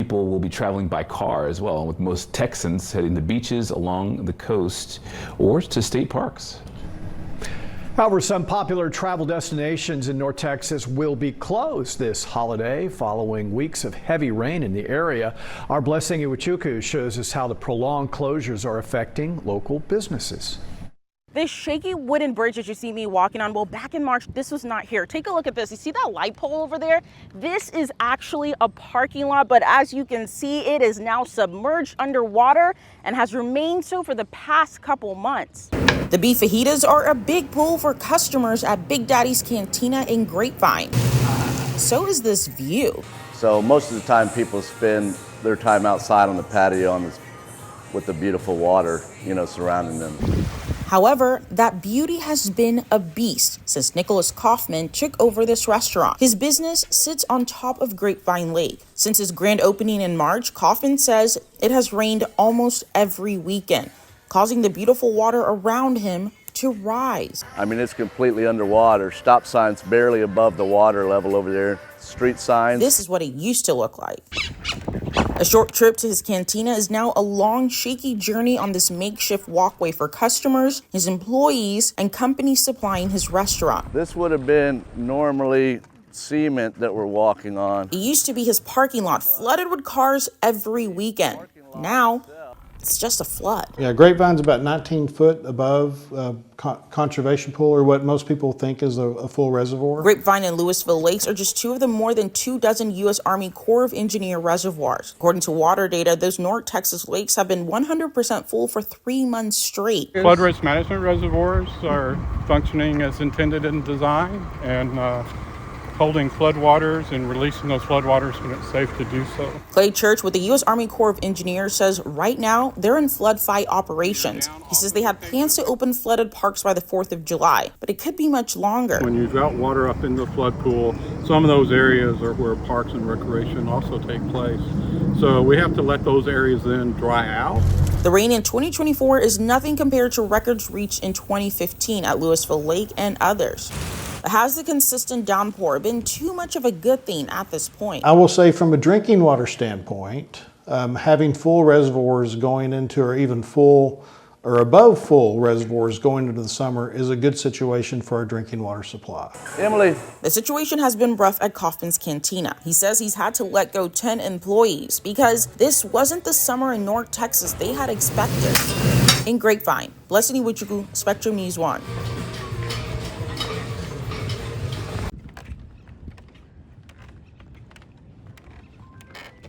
people will be traveling by car as well, with most Texans heading to beaches along the coast or to state parks. However, some popular travel destinations in North Texas will be closed this holiday following weeks of heavy rain in the area. Our Blessing Iwachuku shows us how the prolonged closures are affecting local businesses. This shaky wooden bridge that you see me walking on, well, back in March, this was not here. Take a look at this. You see that light pole over there? This is actually a parking lot, but as you can see, it is now submerged underwater and has remained so for the past couple months. The beef fajitas are a big pull for customers at Big Daddy's Cantina in Grapevine. So is this view. So most of the time people spend their time outside on the patio with the beautiful water, surrounding them. However, that beauty has been a beast since Nicholas Kaufman took over this restaurant. His business sits on top of Grapevine Lake. Since his grand opening in March, Kaufman says it has rained almost every weekend, causing the beautiful water around him to rise. I mean, it's completely underwater. Stop signs barely above the water level over there. Street signs. This is what it used to look like. A short trip to his cantina is now a long, shaky journey on this makeshift walkway for customers, his employees, and companies supplying his restaurant. This would have been normally cement that we're walking on. It used to be his parking lot, flooded with cars every weekend. Now, it's just a flood. Yeah, Grapevine's about 19 foot above conservation pool, or what most people think is a full reservoir. Grapevine and Louisville Lakes are just two of the more than 24 U.S. Army Corps of Engineers reservoirs. According to water data, those North Texas lakes have been 100% full for 3 months straight. Flood risk management reservoirs are functioning as intended in design and holding floodwaters and releasing those floodwaters when it's safe to do so. Clay Church with the U.S. Army Corps of Engineers says right now they're in flood fight operations. He says they had plans to open flooded parks by the 4th of July, but it could be much longer. When you drought water up in the flood pool, some of those areas are where parks and recreation also take place. So we have to let those areas then dry out. The rain in 2024 is nothing compared to records reached in 2015 at Louisville Lake and others. Has the consistent downpour been too much of a good thing at this point? I will say from a drinking water standpoint, having full reservoirs going into, or even full or above full reservoirs going into the summer, is a good situation for our drinking water supply. Emily. The situation has been rough at Kaufman's Cantina. He says he's had to let go 10 employees because this wasn't the summer in North Texas they had expected. In Grapevine, Blessing Iwachuku, Spectrum News 1.